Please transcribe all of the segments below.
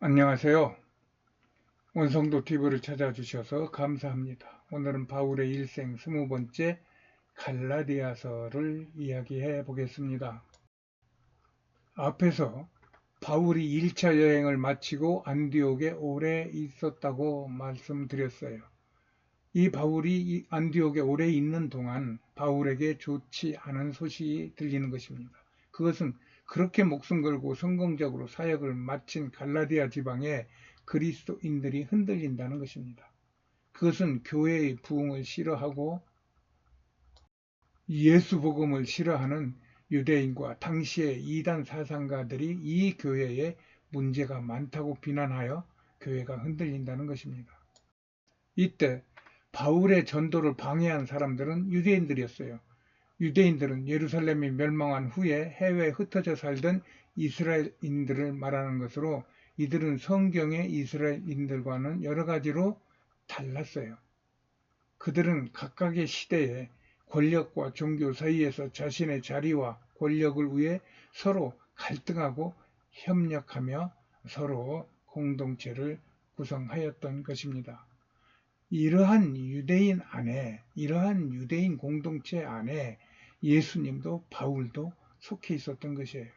안녕하세요. 원성도 TV를 찾아주셔서 감사합니다. 오늘은 바울의 일생 20번째 갈라디아서를 이야기해 보겠습니다. 앞에서 바울이 1차 여행을 마치고 안디옥에 오래 있었다고 말씀드렸어요. 이 바울이 안디옥에 오래 있는 동안 바울에게 좋지 않은 소식이 들리는 것입니다. 그것은 그렇게 목숨 걸고 성공적으로 사역을 마친 갈라디아 지방의 그리스도인들이 흔들린다는 것입니다. 그것은 교회의 부흥을 싫어하고 예수 복음을 싫어하는 유대인과 당시의 이단 사상가들이 이 교회에 문제가 많다고 비난하여 교회가 흔들린다는 것입니다. 이때 바울의 전도를 방해한 사람들은 유대인들이었어요. 유대인들은 예루살렘이 멸망한 후에 해외에 흩어져 살던 이스라엘인들을 말하는 것으로 이들은 성경의 이스라엘인들과는 여러 가지로 달랐어요. 그들은 각각의 시대에 권력과 종교 사이에서 자신의 자리와 권력을 위해 서로 갈등하고 협력하며 서로 공동체를 구성하였던 것입니다. 이러한 유대인 공동체 안에 예수님도 바울도 속해 있었던 것이에요.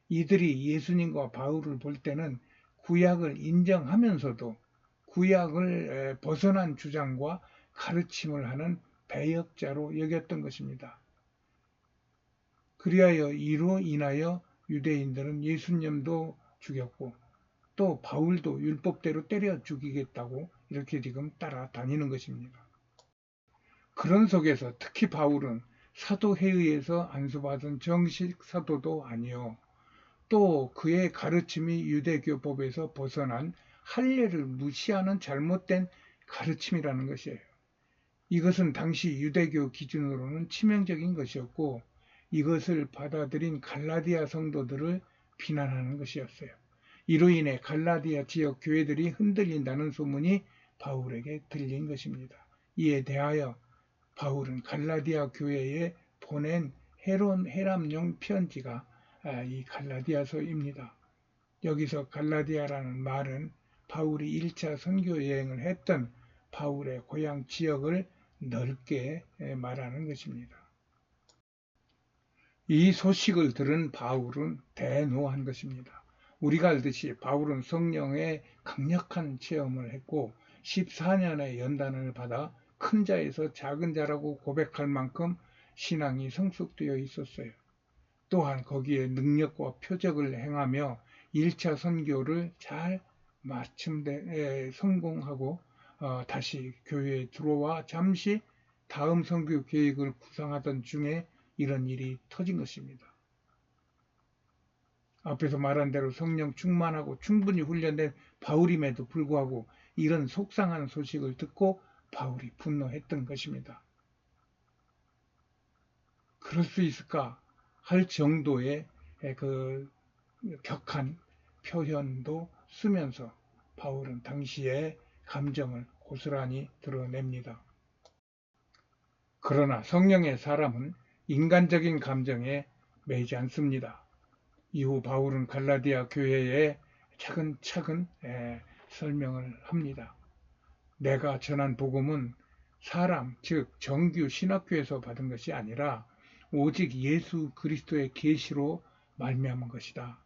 이들이 예수님과 바울을 볼 때는 구약을 인정하면서도 구약을 벗어난 주장과 가르침을 하는 배역자로 여겼던 것입니다. 그리하여 이로 인하여 유대인들은 예수님도 죽였고 또 바울도 율법대로 때려 죽이겠다고 이렇게 지금 따라다니는 것입니다. 그런 속에서 특히 바울은 사도회의에서 안수받은 정식 사도도 아니요. 또 그의 가르침이 유대교법에서 벗어난 할례를 무시하는 잘못된 가르침이라는 것이에요. 이것은 당시 유대교 기준으로는 치명적인 것이었고 이것을 받아들인 갈라디아 성도들을 비난하는 것이었어요. 이로 인해 갈라디아 지역 교회들이 흔들린다는 소문이 바울에게 들린 것입니다. 이에 대하여 바울은 갈라디아 교회에 보낸 해람용 편지가 이 갈라디아서입니다. 여기서 갈라디아라는 말은 바울이 1차 선교 여행을 했던 바울의 고향 지역을 넓게 말하는 것입니다. 이 소식을 들은 바울은 대노한 것입니다. 우리가 알듯이 바울은 성령의 강력한 체험을 했고 14년의 연단을 받아 큰 자에서 작은 자라고 고백할 만큼 신앙이 성숙되어 있었어요. 또한 거기에 능력과 표적을 행하며 1차 선교를 잘 마침내 성공하고 다시 교회에 들어와 잠시 다음 선교 계획을 구상하던 중에 이런 일이 터진 것입니다. 앞에서 말한 대로 성령 충만하고 충분히 훈련된 바울임에도 불구하고 이런 속상한 소식을 듣고 바울이 분노했던 것입니다. 그럴 수 있을까 할 정도의 그 격한 표현도 쓰면서 바울은 당시의 감정을 고스란히 드러냅니다. 그러나 성령의 사람은 인간적인 감정에 매이지 않습니다. 이후 바울은 갈라디아 교회에 차근차근 설명을 합니다. 내가 전한 복음은 사람, 즉 정규 신학교에서 받은 것이 아니라 오직 예수 그리스도의 계시로 말미암은 것이다.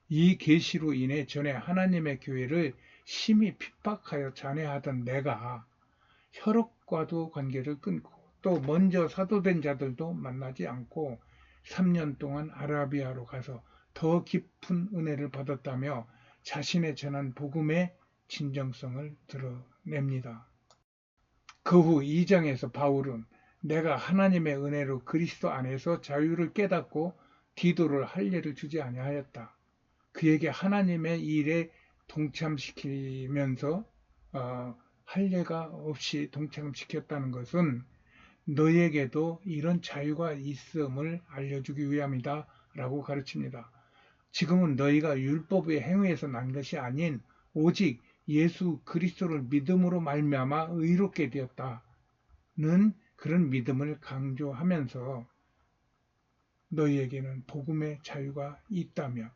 이 계시로 인해 전에 하나님의 교회를 심히 핍박하여 잔해하던 내가 혈육과도 관계를 끊고 또 먼저 사도된 자들도 만나지 않고 3년 동안 아라비아로 가서 더 깊은 은혜를 받았다며 자신의 전한 복음의 진정성을 드러냅니다. 그 후 2장에서 바울은 내가 하나님의 은혜로 그리스도 안에서 자유를 깨닫고 디도를 할례를 주지 아니하였다. 그에게 하나님의 일에 동참시키면서 할례가 없이 동참시켰다는 것은 너에게도 이런 자유가 있음을 알려주기 위함이다 라고 가르칩니다. 지금은 너희가 율법의 행위에서 난 것이 아닌 오직 예수 그리스도를 믿음으로 말미암아 의롭게 되었다는 그런 믿음을 강조하면서 너희에게는 복음의 자유가 있다며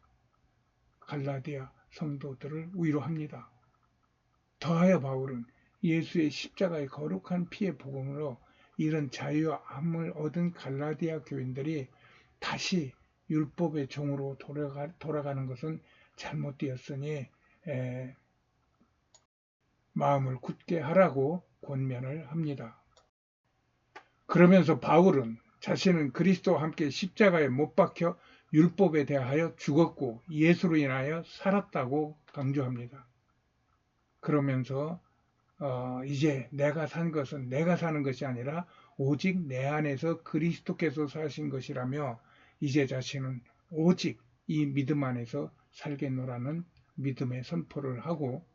갈라디아 성도들을 위로합니다. 더하여 바울은 예수의 십자가의 거룩한 피의 복음으로 이런 자유함을 얻은 갈라디아 교인들이 다시 율법의 종으로 돌아가는 것은 잘못되었으니 마음을 굳게 하라고 권면을 합니다. 그러면서 바울은 자신은 그리스도와 함께 십자가에 못 박혀 율법에 대하여 죽었고 예수로 인하여 살았다고 강조합니다. 그러면서 이제 내가 산 것은 내가 사는 것이 아니라 오직 내 안에서 그리스도께서 사신 것이라며 이제 자신은 오직 이 믿음 안에서 살겠노라는 믿음의 선포를 하고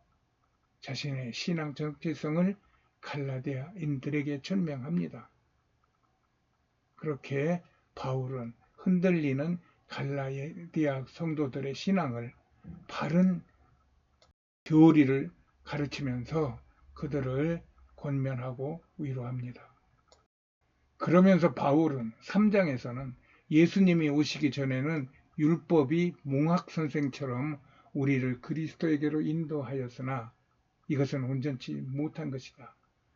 자신의 신앙 정체성을 갈라디아인들에게 전명합니다. 그렇게 바울은 흔들리는 갈라디아 성도들의 신앙을 바른 교리를 가르치면서 그들을 권면하고 위로합니다. 그러면서 바울은 3장에서는 예수님이 오시기 전에는 율법이 몽학 선생처럼 우리를 그리스도에게로 인도하였으나 이것은 온전치 못한 것이다.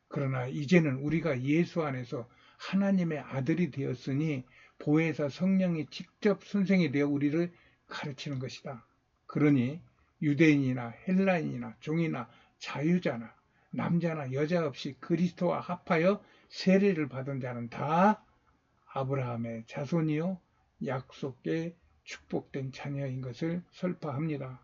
그러나 이제는 우리가 예수 안에서 하나님의 아들이 되었으니 보혜사 성령이 직접 선생이 되어 우리를 가르치는 것이다. 그러니 유대인이나 헬라인이나 종이나 자유자나 남자나 여자 없이 그리스도와 합하여 세례를 받은 자는 다 아브라함의 자손이요 약속의 축복된 자녀인 것을 설파합니다.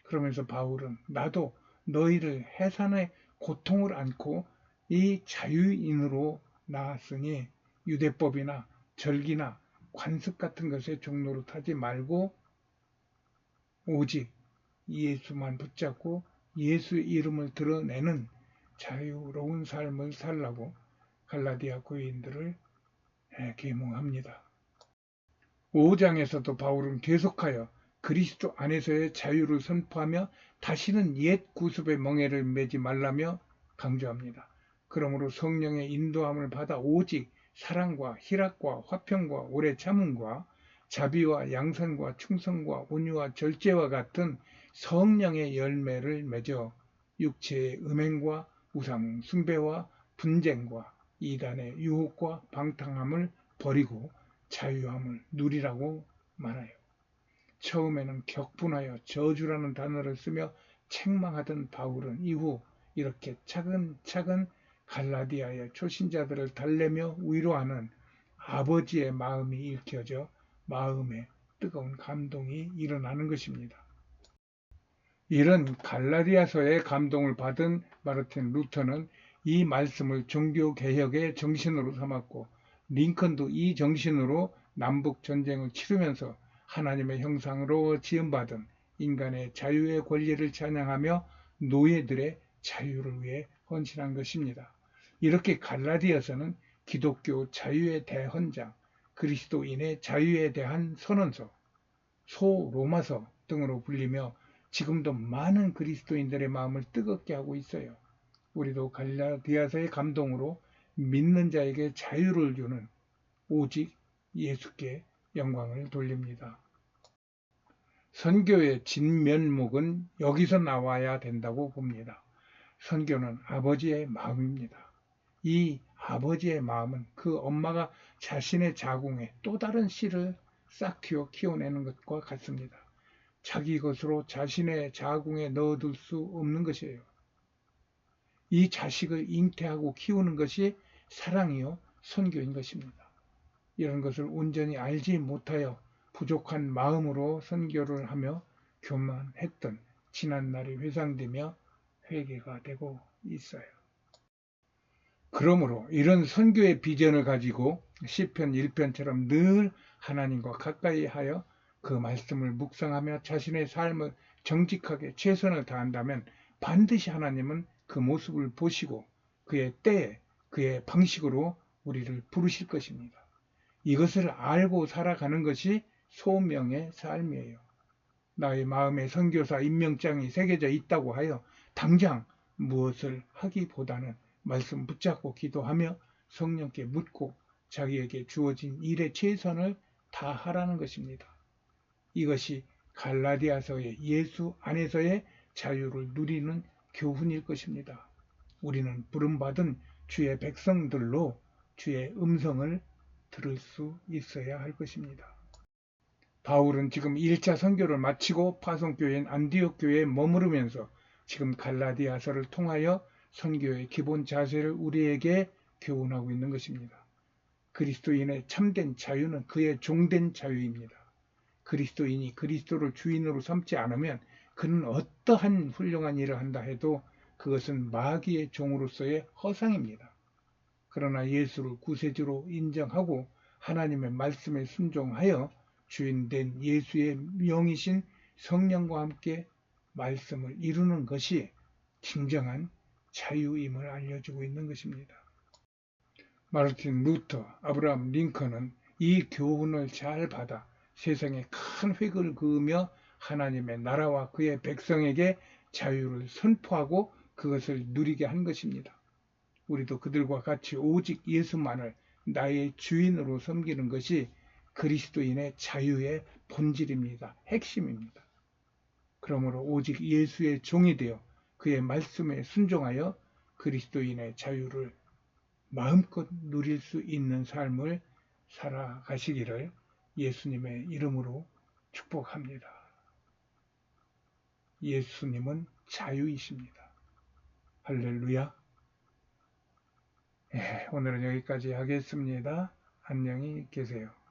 그러면서 바울은 나도 너희를 해산의 고통을 안고 이 자유인으로 나았으니 유대법이나 절기나 관습 같은 것에 종로로 타지 말고 오직 예수만 붙잡고 예수의 이름을 드러내는 자유로운 삶을 살라고 갈라디아 교인들을 계몽합니다. 5장에서도 바울은 계속하여 그리스도 안에서의 자유를 선포하며 다시는 옛 구습의 멍에를 매지 말라며 강조합니다. 그러므로 성령의 인도함을 받아 오직 사랑과 희락과 화평과 오래 참음과 자비와 양선과 충성과 온유와 절제와 같은 성령의 열매를 맺어 육체의 음행과 우상 숭배와 분쟁과 이단의 유혹과 방탕함을 버리고 자유함을 누리라고 말하여 처음에는 격분하여 저주라는 단어를 쓰며 책망하던 바울은 이후 이렇게 차근차근 갈라디아의 초신자들을 달래며 위로하는 아버지의 마음이 읽혀져 마음에 뜨거운 감동이 일어나는 것입니다. 이런 갈라디아서의 감동을 받은 마르틴 루터는 이 말씀을 종교개혁의 정신으로 삼았고 링컨도 이 정신으로 남북전쟁을 치르면서 하나님의 형상으로 지음받은 인간의 자유의 권리를 찬양하며 노예들의 자유를 위해 헌신한 것입니다. 이렇게 갈라디아서는 기독교 자유의 대헌장, 그리스도인의 자유에 대한 선언서, 소로마서 등으로 불리며 지금도 많은 그리스도인들의 마음을 뜨겁게 하고 있어요. 우리도 갈라디아서의 감동으로 믿는 자에게 자유를 주는 오직 예수께 영광을 돌립니다. 선교의 진면목은 여기서 나와야 된다고 봅니다. 선교는 아버지의 마음입니다. 이 아버지의 마음은 그 엄마가 자신의 자궁에 또 다른 씨를 싹 틔워 키워내는 것과 같습니다. 자기 것으로 자신의 자궁에 넣어둘 수 없는 것이에요. 이 자식을 잉태하고 키우는 것이 사랑이요 선교인 것입니다. 이런 것을 온전히 알지 못하여 부족한 마음으로 선교를 하며 교만했던 지난날이 회상되며 회개가 되고 있어요. 그러므로 이런 선교의 비전을 가지고 시편 1편처럼 늘 하나님과 가까이 하여 그 말씀을 묵상하며 자신의 삶을 정직하게 최선을 다한다면 반드시 하나님은 그 모습을 보시고 그의 때에 그의 방식으로 우리를 부르실 것입니다. 이것을 알고 살아가는 것이 소명의 삶이에요. 나의 마음에 선교사 임명장이 새겨져 있다고 하여 당장 무엇을 하기보다는 말씀 붙잡고 기도하며 성령께 묻고 자기에게 주어진 일의 최선을 다하라는 것입니다. 이것이 갈라디아서의 예수 안에서의 자유를 누리는 교훈일 것입니다. 우리는 부름받은 주의 백성들로 주의 음성을 들을 수 있어야 할 것입니다. 바울은 지금 1차 선교를 마치고 파송교회인 안디옥 교회에 머무르면서 지금 갈라디아서를 통하여 선교의 기본 자세를 우리에게 교훈하고 있는 것입니다. 그리스도인의 참된 자유는 그의 종된 자유입니다. 그리스도인이 그리스도를 주인으로 삼지 않으면 그는 어떠한 훌륭한 일을 한다 해도 그것은 마귀의 종으로서의 허상입니다. 그러나 예수를 구세주로 인정하고 하나님의 말씀에 순종하여 주인된 예수의 명이신 성령과 함께 말씀을 이루는 것이 진정한 자유임을 알려주고 있는 것입니다. 마르틴 루터, 아브라함 링컨은 이 교훈을 잘 받아 세상에 큰 획을 그으며 하나님의 나라와 그의 백성에게 자유를 선포하고 그것을 누리게 한 것입니다. 우리도 그들과 같이 오직 예수만을 나의 주인으로 섬기는 것이 그리스도인의 자유의 본질입니다. 핵심입니다. 그러므로 오직 예수의 종이 되어 그의 말씀에 순종하여 그리스도인의 자유를 마음껏 누릴 수 있는 삶을 살아가시기를 예수님의 이름으로 축복합니다. 예수님은 자유이십니다. 할렐루야. 오늘은 여기까지 하겠습니다. 안녕히 계세요.